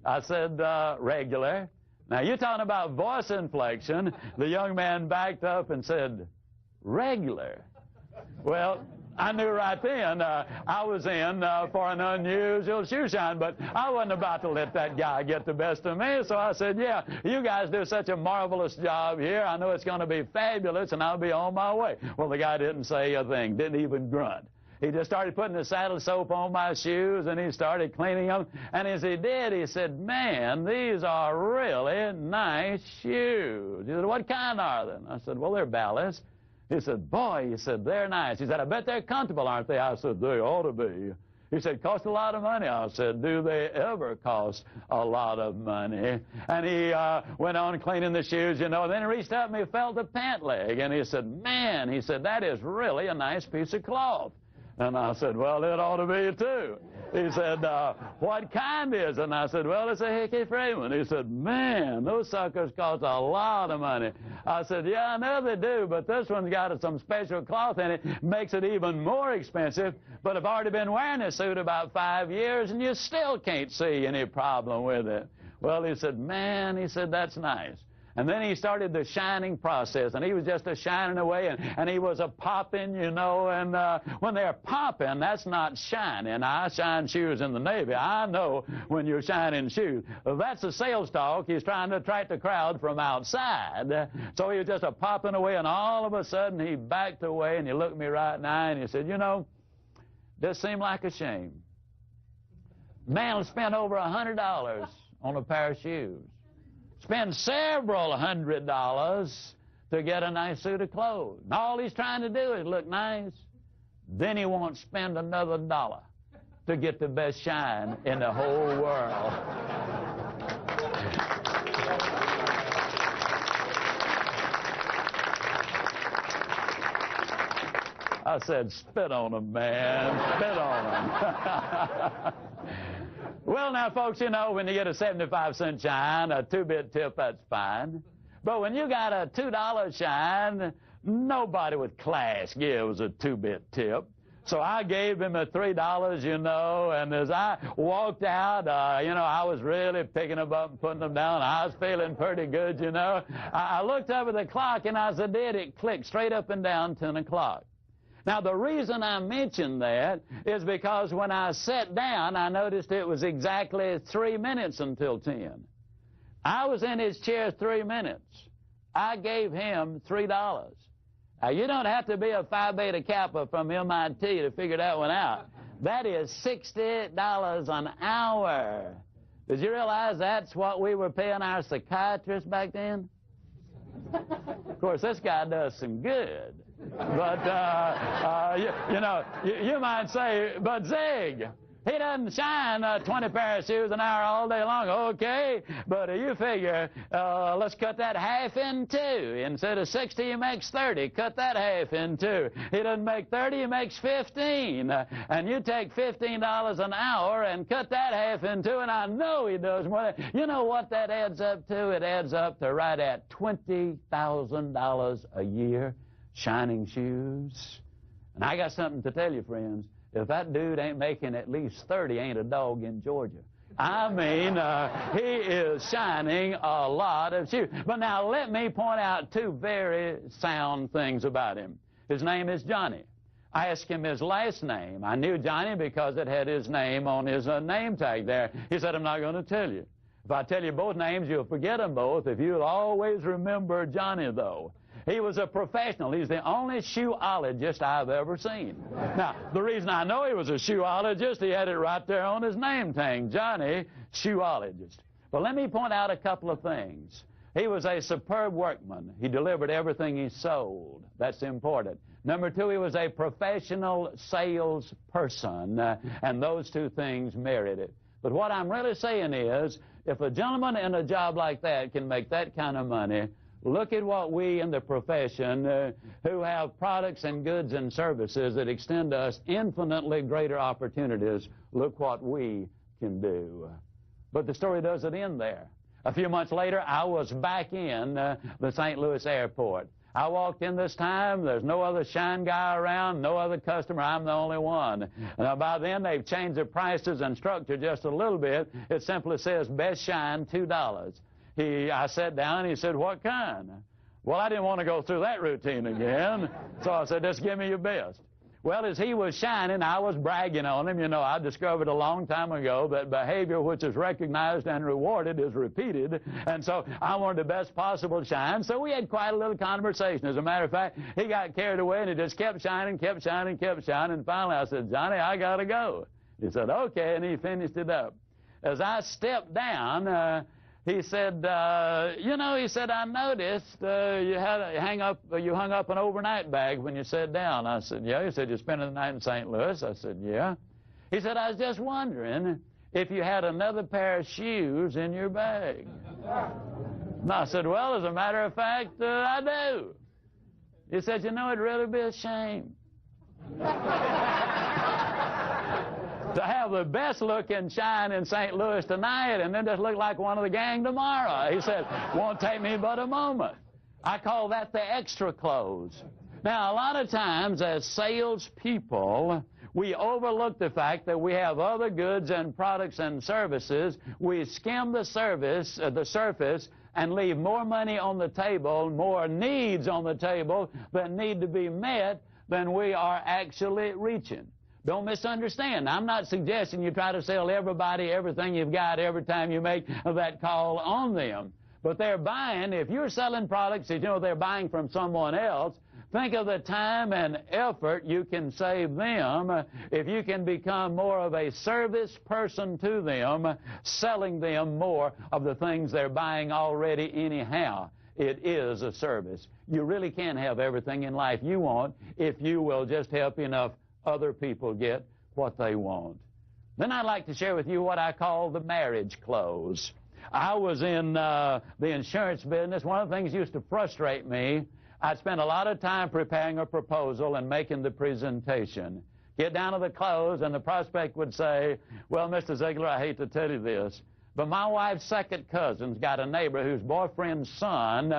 I said, regular. Now, you're talking about voice inflection. The young man backed up and said, regular. Well, I knew right then I was in for an unusual shoe shine, but I wasn't about to let that guy get the best of me, so I said, yeah, you guys do such a marvelous job here. I know it's going to be fabulous, and I'll be on my way. Well, the guy didn't say a thing, didn't even grunt. He just started putting the saddle soap on my shoes, and he started cleaning them. And as he did, he said, man, these are really nice shoes. He said, what kind are they? And I said, well, they're ballast. He said, boy, he said, they're nice. He said, I bet they're comfortable, aren't they? I said, they ought to be. He said, cost a lot of money. I said, do they ever cost a lot of money? And he went on cleaning the shoes, you know. Then he reached up and he felt the pant leg. And he said, man, he said, that is really a nice piece of cloth. And I said, well, it ought to be, too. He said, what kind is it? And I said, well, it's a Hickey Freeman. He said, man, those suckers cost a lot of money. I said, yeah, I know they do, but this one's got some special cloth in it, makes it even more expensive. But I've already been wearing this suit about 5 years, and you still can't see any problem with it. Well, he said, man, he said, that's nice. And then he started the shining process, and he was just a shining away, and he was a popping, you know, and when they're popping, that's not shining. I shine shoes in the Navy. I know when you're shining shoes. That's a sales talk. He's trying to attract the crowd from outside. So he was just a popping away, and all of a sudden he backed away, and he looked me right in the eye, and he said, you know, this seemed like a shame. Man spent over $100 on a pair of shoes. Spend several $100s to get a nice suit of clothes. And all he's trying to do is look nice. Then he won't spend another $1 to get the best shine in the whole world. I said, spit on him, man. Spit on him. Well, now, folks, you know, when you get a 75-cent shine, a 2-bit tip, that's fine. But when you got a $2 shine, nobody with class gives a 2-bit tip. So I gave him a $3, you know, and as I walked out, you know, I was really picking them up and putting them down. I was feeling pretty good, you know. I looked up at the clock, and as I did, it clicked straight up and down 10 o'clock. Now, the reason I mention that is because when I sat down, I noticed it was exactly 3 minutes until 10. I was in his chair 3 minutes. I gave him $3. Now, you don't have to be a Phi Beta Kappa from MIT to figure that one out. That is $60 an hour. Did you realize that's what we were paying our psychiatrists back then? Of course, this guy does some good. But, you might say, but Zig, he doesn't shine 20 pair of shoes an hour all day long. Okay, but you figure, let's cut that half in two. Instead of 60, he makes 30. Cut that half in two. He doesn't make 30, he makes 15. And you take $15 an hour and cut that half in two, and I know he does more than. You know what that adds up to? It adds up to right at $20,000 a year, shining shoes. And I got something to tell you, friends. If that dude ain't making at least 30, ain't a dog in Georgia. I mean, he is shining a lot of shoes. But now let me point out two very sound things about him. His name is Johnny. I asked him his last name. I knew Johnny because it had his name on his name tag there. He said, I'm not going to tell you. If I tell you both names, you'll forget them both. If you'll always remember Johnny, though. He was a professional. He's the only shoeologist I've ever seen. Now, the reason I know he was a shoeologist, he had it right there on his name tag, Johnny, shoeologist. But let me point out a couple of things. He was a superb workman. He delivered everything he sold. That's important. Number two, he was a professional salesperson, and those two things merit it. But what I'm really saying is, if a gentleman in a job like that can make that kind of money, look at what we in the profession who have products and goods and services that extend us infinitely greater opportunities, look what we can do. But the story doesn't end there. A few months later, I was back in the St. Louis airport. I walked in this time. There's no other shine guy around, no other customer. I'm the only one. Now, by then, they've changed their prices and structure just a little bit. It simply says, best shine, $2. I sat down and he said, what kind? Well, I didn't want to go through that routine again. So I said, just give me your best. Well, as he was shining, I was bragging on him. You know, I discovered a long time ago that behavior which is recognized and rewarded is repeated. And so I wanted the best possible shine. So we had quite a little conversation. As a matter of fact, he got carried away and he just kept shining, kept shining, kept shining. And finally I said, Johnny, I got to go. He said, okay, and he finished it up. As I stepped down, he said, he said, I noticed you hung up an overnight bag when you sat down. I said, yeah. He said, you're spending the night in St. Louis? I said, yeah. He said, I was just wondering if you had another pair of shoes in your bag. And I said, well, as a matter of fact, I do. He said, you know, it'd really be a shame to have the best looking shine in St. Louis tonight and then just look like one of the gang tomorrow. He said, won't take me but a moment. I call that the extra clothes. Now, a lot of times as salespeople, we overlook the fact that we have other goods and products and services. We skim the surface and leave more money on the table, more needs on the table that need to be met than we are actually reaching. Don't misunderstand. I'm not suggesting you try to sell everybody everything you've got every time you make that call on them. But they're buying, if you're selling products that you know they're buying from someone else, think of the time and effort you can save them if you can become more of a service person to them, selling them more of the things they're buying already anyhow. It is a service. You really can have everything in life you want if you will just help enough other people get what they want. Then I'd like to share with you what I call the marriage close. I was in the insurance business. One of the things that used to frustrate me, I'd spend a lot of time preparing a proposal and making the presentation. Get down to the close, and the prospect would say, well, Mr. Ziglar, I hate to tell you this, but my wife's second cousin's got a neighbor whose boyfriend's son,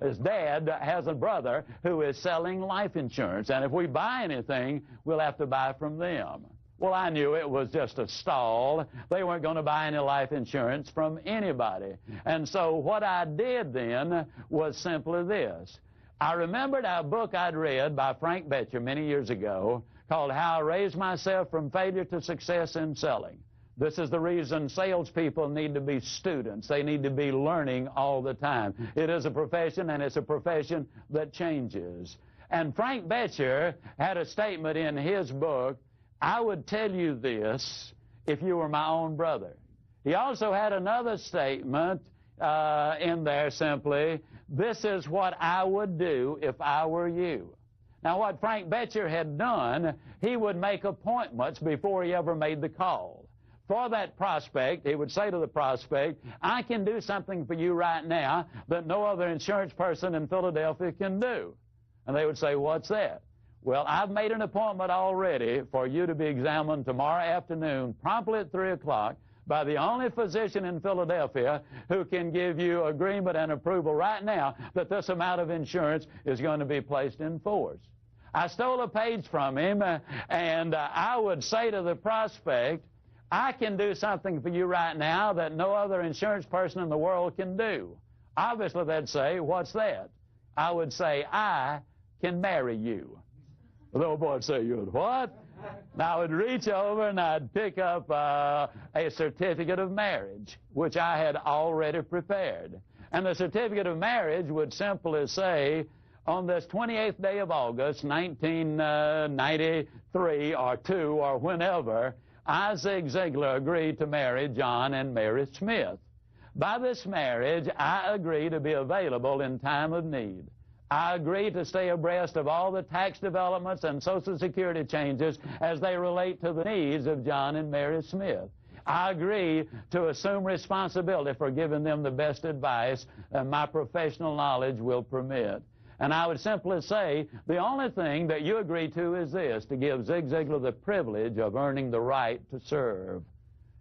his dad, has a brother who is selling life insurance. And if we buy anything, we'll have to buy from them. Well, I knew it was just a stall. They weren't going to buy any life insurance from anybody. And so what I did then was simply this. I remembered a book I'd read by Frank Bettcher many years ago called How I Raised Myself from Failure to Success in Selling. This is the reason salespeople need to be students. They need to be learning all the time. It is a profession, and it's a profession that changes. And Frank Bettcher had a statement in his book, I would tell you this if you were my own brother. He also had another statement in there simply, this is what I would do if I were you. Now, what Frank Bettcher had done, he would make appointments before he ever made the call. For that prospect, he would say to the prospect, I can do something for you right now that no other insurance person in Philadelphia can do. And they would say, what's that? Well, I've made an appointment already for you to be examined tomorrow afternoon, promptly at 3 o'clock, by the only physician in Philadelphia who can give you agreement and approval right now that this amount of insurance is going to be placed in force. I stole a page from him, and I would say to the prospect, I can do something for you right now that no other insurance person in the world can do. Obviously, they'd say, what's that? I would say, I can marry you. The old boy would say, you would what? Now, I would reach over and I'd pick up a certificate of marriage, which I had already prepared. And the certificate of marriage would simply say, on this 28th day of August, 1993 or 2 or whenever, I, Ziglar, agreed to marry John and Mary Smith. By this marriage, I agree to be available in time of need. I agree to stay abreast of all the tax developments and Social Security changes as they relate to the needs of John and Mary Smith. I agree to assume responsibility for giving them the best advice that my professional knowledge will permit. And I would simply say, the only thing that you agree to is this, to give Zig Ziglar the privilege of earning the right to serve.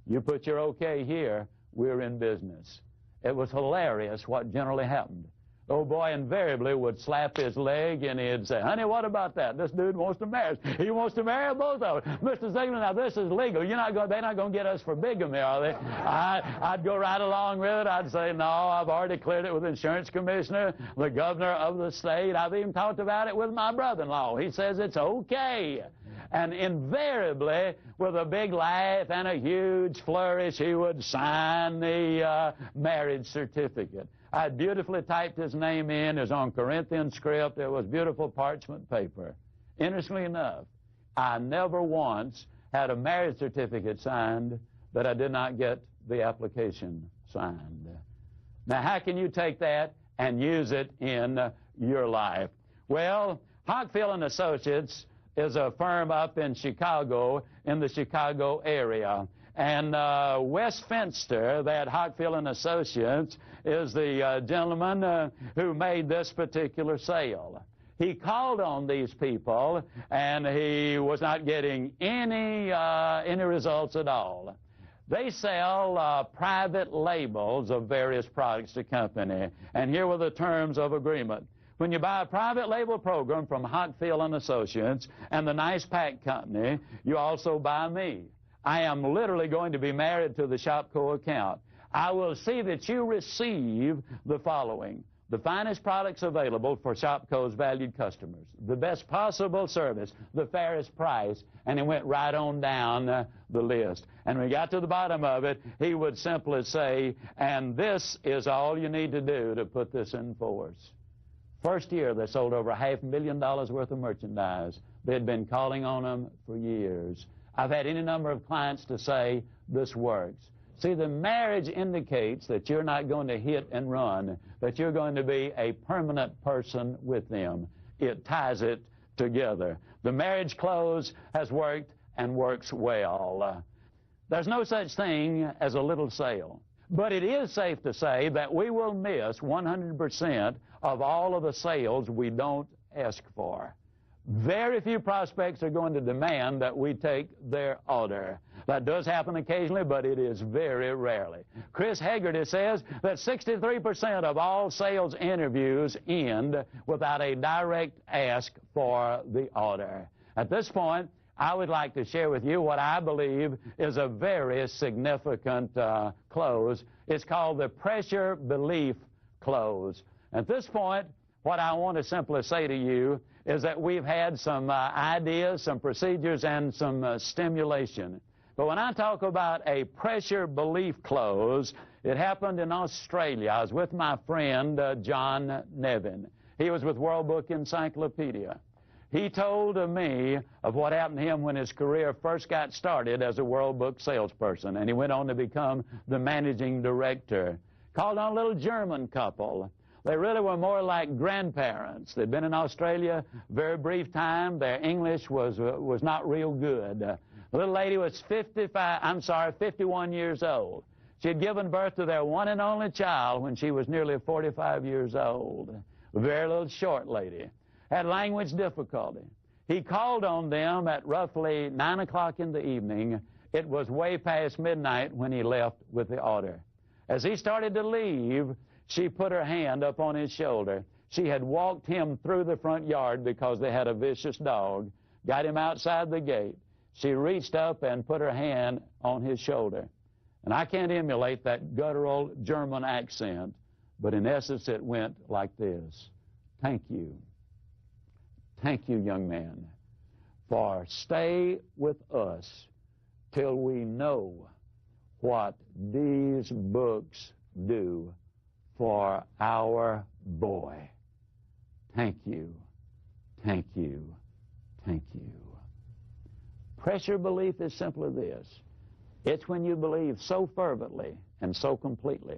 You put your okay here, we're in business. It was hilarious what generally happened. The old boy invariably would slap his leg and he'd say, honey, what about that? This dude wants to marry us. He wants to marry both of us. Mr. Ziglar, now this is legal. They're not going to get us for bigamy, are they? I'd go right along with it. I'd say, no, I've already cleared it with the insurance commissioner, the governor of the state. I've even talked about it with my brother-in-law. He says it's okay. And invariably, with a big laugh and a huge flourish, he would sign the marriage certificate. I had beautifully typed his name in. It was on Corinthian script. It was beautiful parchment paper. Interestingly enough, I never once had a marriage certificate signed that I did not get the application signed. Now, how can you take that and use it in your life? Well, Hockfield & Associates is a firm up in Chicago, in the Chicago area. And Westminster, that Hockfield & Associates, is the gentleman who made this particular sale. He called on these people, and he was not getting any results at all. They sell private labels of various products to company, and here were the terms of agreement. When you buy a private label program from Hockfield & Associates and the Nice Pack Company, you also buy me. I am literally going to be married to the Shopco account. I will see that you receive the following: the finest products available for Shopco's valued customers, the best possible service, the fairest price, and he went right on down the list. And when we got to the bottom of it, he would simply say, and this is all you need to do to put this in force. First year, they sold over $500,000 worth of merchandise. They had been calling on them for years. I've had any number of clients to say, this works. See, the marriage indicates that you're not going to hit and run, that you're going to be a permanent person with them. It ties it together. The marriage close has worked and works well. There's no such thing as a little sale. But it is safe to say that we will miss 100% of all of the sales we don't ask for. Very few prospects are going to demand that we take their order. That does happen occasionally, but it is very rarely. Chris Hegarty says that 63% of all sales interviews end without a direct ask for the order. At this point, I would like to share with you what I believe is a very significant close. It's called the pressure belief close. At this point, what I want to simply say to you is that we've had some ideas, some procedures, and some stimulation. But when I talk about a pressure belief close, it happened in Australia. I was with my friend John Nevin. He was with World Book Encyclopedia. He told me of what happened to him when his career first got started as a World Book salesperson, and he went on to become the managing director. Called on a little German couple. They really were more like grandparents. They'd been in Australia a very brief time. Their English was not real good. The little lady was 51 years old. She had given birth to their one and only child when she was nearly 45 years old. A very little short lady. Had language difficulty. He called on them at roughly 9 o'clock in the evening. It was way past midnight when he left with the order. As he started to leave, she put her hand up on his shoulder. She had walked him through the front yard because they had a vicious dog, got him outside the gate. She reached up and put her hand on his shoulder. And I can't emulate that guttural German accent, but in essence it went like this. Thank you. Thank you, young man, for stay with us till we know what these books do for our boy. Thank you, thank you, thank you. Pressure belief is simply this. It's when you believe so fervently and so completely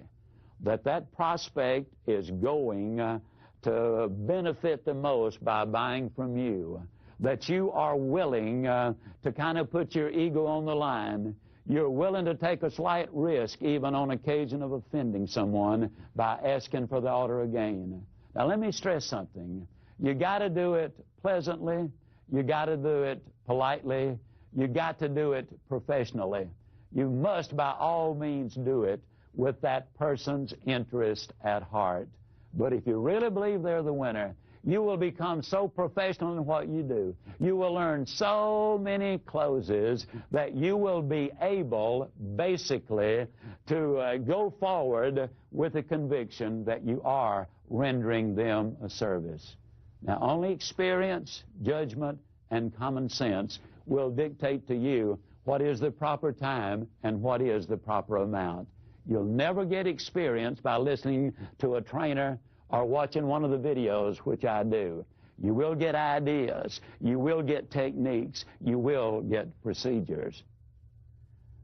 that that prospect is going to benefit the most by buying from you, that you are willing to kind of put your ego on the line. You're willing to take a slight risk, even on occasion of offending someone, by asking for the order again. Now, let me stress something. You got to do it pleasantly. You got to do it politely. You got to do it professionally. You must, by all means, do it with that person's interest at heart. But if you really believe they're the winner, you will become so professional in what you do. You will learn so many closes that you will be able, basically, to go forward with the conviction that you are rendering them a service. Now, only experience, judgment, and common sense will dictate to you what is the proper time and what is the proper amount. You'll never get experience by listening to a trainer or watching one of the videos, which I do. You will get ideas. You will get techniques. You will get procedures.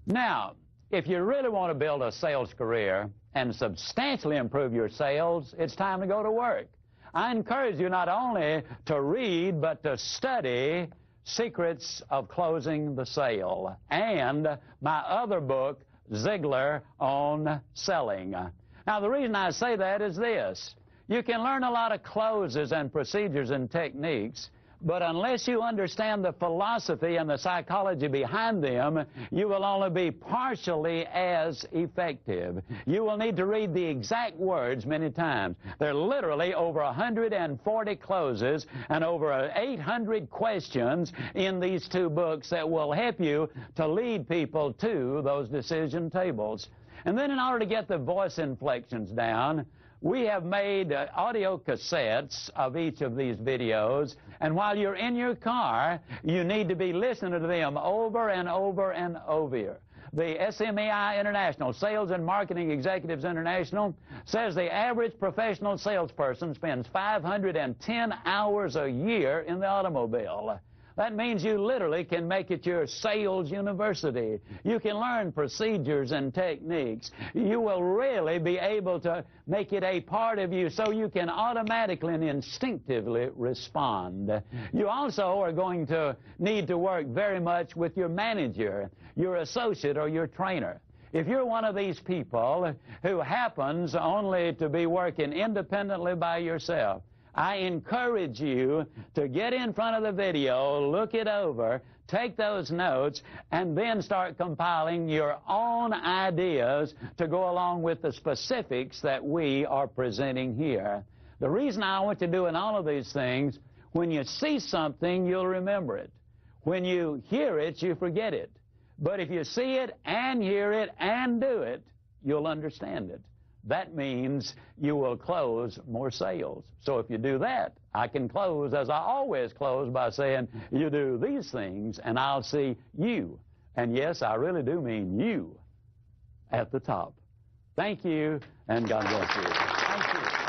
Now, if you really want to build a sales career and substantially improve your sales, it's time to go to work. I encourage you not only to read, but to study Secrets of Closing the Sale and my other book, Ziglar on Selling. Now, the reason I say that is this. You can learn a lot of closes and procedures and techniques, but unless you understand the philosophy and the psychology behind them, you will only be partially as effective. You will need to read the exact words many times. There are literally over 140 closes and over 800 questions in these two books that will help you to lead people to those decision tables. And then in order to get the voice inflections down, we have made audio cassettes of each of these videos, and while you're in your car, you need to be listening to them over and over and over. The SMEI International, Sales and Marketing Executives International, says the average professional salesperson spends 510 hours a year in the automobile. That means you literally can make it your sales university. You can learn procedures and techniques. You will really be able to make it a part of you so you can automatically and instinctively respond. You also are going to need to work very much with your manager, your associate, or your trainer. If you're one of these people who happens only to be working independently by yourself, I encourage you to get in front of the video, look it over, take those notes, and then start compiling your own ideas to go along with the specifics that we are presenting here. The reason I want you doing all of these things, when you see something, you'll remember it. When you hear it, you forget it. But if you see it and hear it and do it, you'll understand it. that means you will close more sales. So if you do that, I can close, as I always close, by saying, you do these things, and I'll see you. And yes, I really do mean you at the top. Thank you, and God bless you. Thank you.